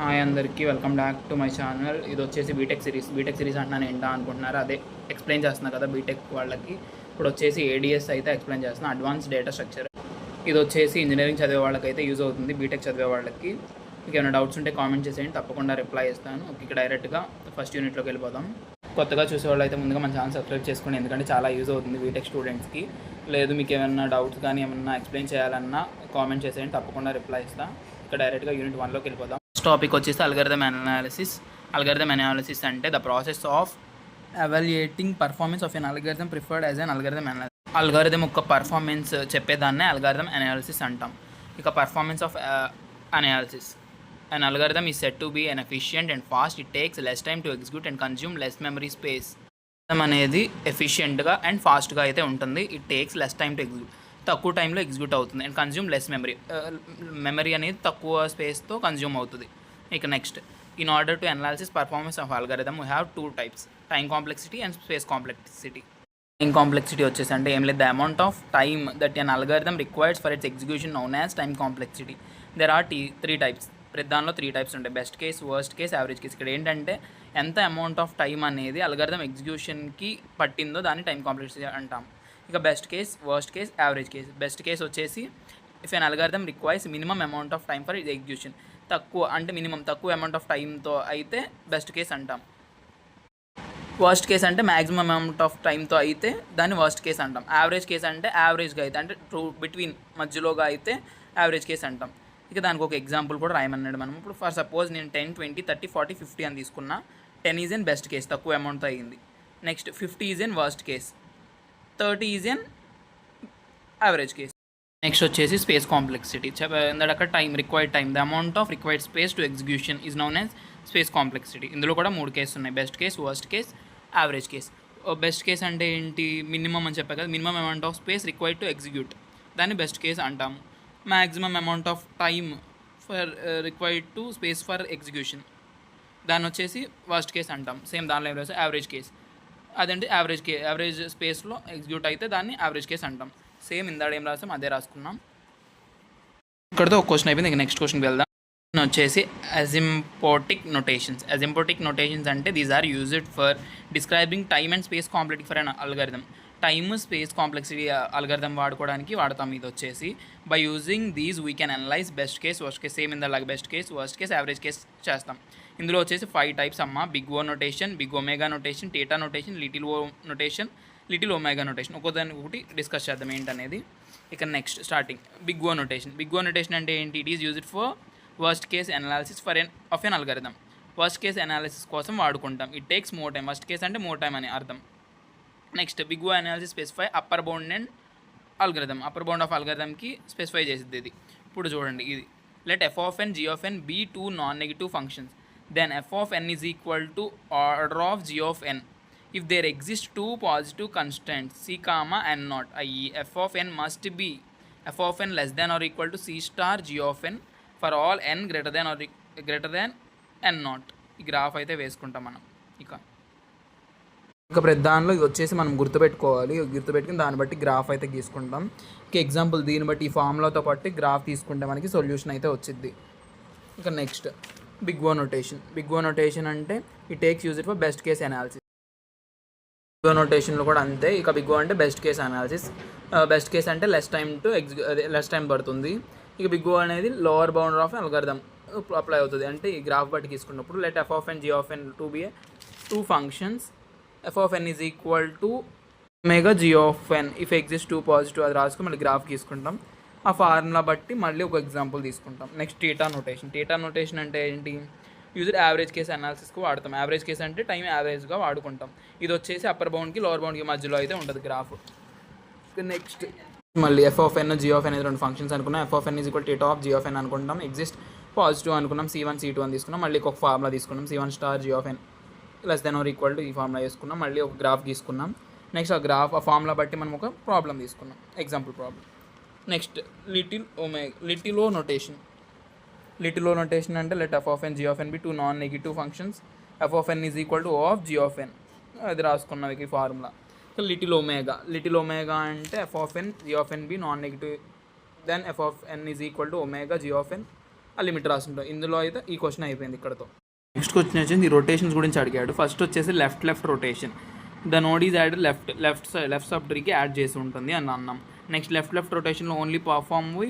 Hi అందరికీ welcome back to my channel. ఇది వచ్చేసి బీటెక్ సిరీస్ అంటున్నాను ఏంటా అనుకుంటున్నారు. అదే ఎక్స్ప్లెయిన్ చేస్తున్నా కదా బీటెక్ వాళ్ళకి. ఇప్పుడు వచ్చేసి ఏడిఎస్ అయితే ఎక్స్ప్లెయిన్ చేస్తున్నా, అడ్వాన్స్ డేటా స్ట్రక్చర్. ఇది వచ్చేసి ఇంజనీరింగ్ చదివే వాళ్ళకైతే యూజ్ అవుతుంది. బీటెక్ చదివే వాళ్ళకి మీకు ఏమైనా డౌట్స్ ఉంటే కామెంట్ చేసేయండి, తప్పకుండా రిప్లై ఇస్తాను. ఇక డైరెక్ట్గా ఫస్ట్ యూనిట్లోకి వెళ్ళిపోదాం. కొత్తగా చూసేవాళ్ళు అయితే ముందుగా మన ఛానల్ సబ్స్క్రైబ్ చేసుకోండి, ఎందుకంటే చాలా యూజ్ అవుతుంది బీటెక్ స్టూడెంట్స్కి. లేదు మీకు ఏమైనా డౌట్స్ కానీ ఏమన్నా ఎక్స్ప్లెయిన్ చేయాలన్నా కామెంట్ చేసేయండి, తప్పకుండా రిప్లై ఇస్తాను. ఇక డైరెక్ట్గా యూనిట్ 1లోకి వెళ్ళిపోదాం. టాపిక్ వచ్చేసి అల్గారిథమ్ అనాలిసిస్ అంటే the process of evaluating performance of an algorithm preferred as an algorithm యొక్క పర్ఫార్మెన్స్ చెప్పేదాన్నే అల్గారిథమ్ అనాలిసిస్ అంటాం. ఇక performance of analysis. An algorithm is said to be an efficient and fast. It takes less time to execute and consume less memory space. అనేది ఎఫిషియెంట్గా and ఫాస్ట్గా అయితే ఉంటుంది. It takes less time to execute, తక్కువ టైంలో execute అవుతుంది. And consume less memory అనేది తక్కువ స్పేస్తో consume అవుతుంది. ఇక next, in order to analysis performance of algorithm we have two types, time complexity and space complexity. Time complexity వచ్చేసి అంటే ఏం లేదు, the amount of time that an algorithm requires for its execution known as time complexity. There are three types. దానిలో 3 types ఉంటాయి, best case, worst case, average case. ఇక్కడ ఏంటంటే ఎంత amount of time అనేది అల్గారిథమ్ ఎగ్జిక్యూషన్కి పట్టిందో దాన్ని టైం కాంప్లెక్సిటీ అంటాం. ఇక best case, worst case, average case. Best case వచ్చేసి if an algorithm requires minimum amount of time for ఇది ఎగ్జిక్యూషన్. తక్కువ అంటే మినిమం తక్కువ అమౌంట్ ఆఫ్ టైంతో అయితే బెస్ట్ కేస్ అంటాం. వర్స్ట్ కేస్ అంటే మ్యాక్సిమం అమౌంట్ ఆఫ్ టైంతో అయితే దాన్ని వర్స్ట్ కేస్ అంటాం. యావరేజ్ కేస్ అంటే యావరేజ్గా అయితే అంటే బిట్వీన్ మధ్యలోగా అయితే యావరేజ్ కేస్ అంటాం. ఇక దానికి ఒక ఎగ్జాంపుల్ కూడా రాయమన్నాడు మనం. ఇప్పుడు ఫర్ సపోజ్ నేను 10, 20, 30, 40, 50 అని తీసుకున్నా. 10 ఈజ్ ఎన్ బెస్ట్ కేస్, తక్కువ అమౌంట్తో అయ్యింది. Next 50 is in worst case, 30 is in average case. Next వచ్చేసి స్పేస్ కాంప్లెక్సిటీ. ఇందాక required time, the amount of required space to execution is known as space complexity. ఇందులో కూడా 3 కేసు ఉన్నాయి, best case, worst case, average case. Best case అంటే ఏంటి, minimum అని చెప్పా కదా, minimum amount of space required to execute, దాన్ని best case అంటాము. Maximum amount of time for required to space for execution, దాన్ని వచ్చేసి వర్స్ట్ కేస్ అంటాం. సేమ్ దానిలో ఏం రాసి యావరేజ్ కేస్, అదంటే యావరేజ్ స్పేస్లో ఎగ్జిక్యూట్ అయితే దాన్ని యావరేజ్ కేస్ అంటాం. సేమ్ ఇందాడ ఏం రాసాం అదే రాసుకున్నాం. ఇక్కడతో ఒక క్వశ్చన్ అయిపోయింది. నెక్స్ట్ క్వశ్చన్కి వెళ్దాం. వచ్చేసి అసింపోటిక్ నొటేషన్స్ అంటే these are used for describing time and space complexity for an algorithm. Time, space complexity algorithm వాడుకోవడానికి వాడతాం. ఇది వచ్చేసి by using these we can analyse best case, worst case. Same ఇందాక best case, worst case, average case చేస్తాం. ఇందులో వచ్చేసి 5 types అమ్మ. Big O notation, big omega notation, theta notation, little O notation, little omega notation. ఒక్కొక్కదాన్ని ఒకటి discuss చేద్దాం ఏంటనేది. ఇక next starting big O notation. Big O notation అంటే ఏంటి, it is used for worst case analysis of an algorithm. Worst case analysis కోసం వాడుకుంటాం. It takes more time. Worst case అంటే మోర్ టైం అని అర్థం. Next big O analysis specify upper bound and algorithm. Upper bound of అల్గారిథమ్కి specify చేసిద్ది ఇది. ఇప్పుడు చూడండి, ఇది let F of N, G of N be 2 non negative functions, then F of N is equal to order of G of N if there exist 2 positive constants C comma N naught, అయ్యి F of N must be F of N less than or equal to C star G of N for all N greater than N naught. ఈ graph అయితే వేసుకుంటాం మనం. ఇక దానిలో ఇది వచ్చేసి మనం గుర్తుపెట్టుకుని దాన్ని బట్టి గ్రాఫ్ అయితే గీసుకుంటాం. ఇక ఎగ్జాంపుల్ దీన్ని బట్టి ఈ ఫార్ములాతో పాటు గ్రాఫ్ తీసుకుంటే మనకి సొల్యూషన్ అయితే వచ్చింది. ఇక నెక్స్ట్ బిగ్ ఓ నొటేషన్ అంటే ఈ takes use it for best case analysis. Big O నొటేషన్లో కూడా అంతే. ఇక బిగ్ ఓ అంటే best case analysis, best case అంటే లెస్ టైం పడుతుంది. ఇక బిగ్ ఓ అనేది lower bound of algorithm apply అవుతుంది. అంటే ఈ గ్రాఫ్ బట్టి తీసుకున్నప్పుడు let F of N, G of N to be 2 functions, F of N is equal to omega G of N if exist 2 positive, అది రాసుకుని మళ్ళీ graph తీసుకుంటాం. ఆ ఫార్ములా బట్టి మళ్ళీ ఒక ఎగ్జాంపుల్ తీసుకుంటాం. నెక్స్ట్ టీటా నొటేషన్ అంటే ఏంటి, యూజర్ యావరేజ్ కేస్ అనాలిసిస్కి వాడతాం. యావరేజ్ కేస్ అంటే టైం యావరేజ్గా వాడుకుంటాం. ఇది వచ్చేసి అప్పర్ బౌండ్కి లోవర్ బౌండ్కి మధ్యలో అయితే ఉంటుంది గ్రాఫ్. నెక్స్ట్ మళ్ళీ F of N, G of N అనేది 2 ఫంక్షన్స్ అనుకున్నాం. F of N is equal theta of G of N అనుకుంటాం. ఎగ్జిస్ట్ పాజిటివ్ అనుకున్నాం, C1, C2 అని తీసుకున్నాం. మళ్ళీ ఒక ఫార్ములా తీసుకున్నాం, C1 star G of N less than or equal to ఈ ఫార్ములా వేసుకున్నాం. మళ్ళీ ఒక గ్రాఫ్ తీసుకున్నాం. నెక్స్ట్ ఆ ఫార్ములా బట్టి మనం ఒక ప్రాబ్లం తీసుకున్నాం, example problem. Next little O notation అంటే let F of N, G of N be 2 non negative functions, F of N is equal to O of G of N, అది రాసుకున్నాం ఈ formula. Little omega అంటే F of N, G of N be non negative, then F of N is equal to omega G of N ఆ limit రాస్తుంటాం. ఇందులో అయితే ఈ question అయిపోయింది ఇక్కడతో. నెక్స్ట్ క్వశ్చన్ వచ్చేసి ఈ రొటేషన్స్ గురించి అడిగాడు. ఫస్ట్ వచ్చేసి left rotation. The node is add left సబ్ ట్రీకి యాడ్ చేసి ఉంటుంది అని అన్నాం. నెక్స్ట్ లెఫ్ట్ రొటేషన్లో only perform we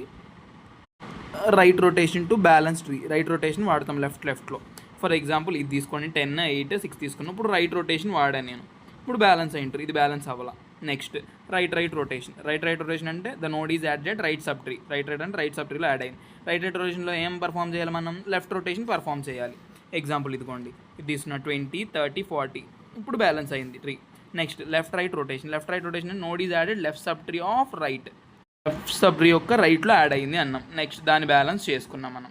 right rotation to balance tree. Right rotation వాడతాం లెఫ్ట్లో. ఫర్ ఎగ్జాంపుల్ ఇది తీసుకోండి, 10, 8, 6 తీసుకున్నాం. ఇప్పుడు రైట్ రొటేషన్ వాడాను నేను. ఇప్పుడు బ్యాలెన్స్ అయింటారు, ఇది బ్యాలెన్స్ అవ్వాలా. నెక్స్ట్ రైట్ రొటేషన్ అంటే the node is added right sub tree. Right అంటే రైట్ సబ్ ట్రీలో యాడ్ అయింది. రైట్ రొటేషన్లో ఏం పర్ఫామ్ చేయాలి మనం? లెఫ్ట్ రొటేషన్ పర్ఫామ్ చేయాలి. ఎగ్జాంపుల్ ఇదిగోండి, ఇది తీసుకున్న 20, 30, 40. ఇప్పుడు బ్యాలెన్స్ అయింది tree. Next left right rotation node is added left sub tree of right. Left sub tree యొక్క రైట్లో యాడ్ అయింది అన్నాం. నెక్స్ట్ దాన్ని బ్యాలెన్స్ చేసుకున్నాం మనం.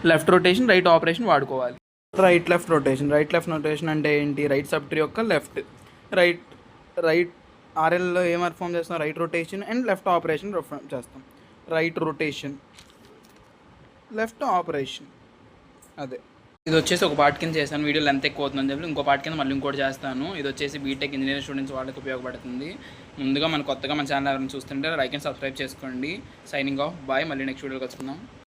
లెఫ్ట్ రొటేషన్ రైట్ ఆపరేషన్ వాడుకోవాలి. రైట్ లెఫ్ట్ రొటేషన్ అంటే ఏంటి? రైట్ సబ్ ట్రీ యొక్క లెఫ్ట్ రైట్ ఆర్ఎల్లో ఏం పర్ఫామ్ చేస్తాం? Right rotation and left operation perform చేస్తాం. Right rotation left operation. అదే ఇది వచ్చేసి ఒక పార్ట్ కింద చేస్తాను. వీడియో లెంత్ ఎక్కువ అవుతుందని చెప్పి ఇంకో పార్ట్ కింద మళ్ళీ ఇంకోటి చేస్తాను. ఇది వచ్చేసి బీటెక్ ఇంజనీరింగ్ స్టూడెంట్స్ వాళ్ళకి ఉపయోగపడుతుంది. ముందుగా కొత్తగా మన ఛానల్ ఎవరైనా చూస్తుంటే లైక్ అండ్ సబ్స్క్రైబ్ చేసుకోండి. Signing off, bye. మళ్ళీ నెక్స్ట్ వీడియోకి వస్తున్నాం.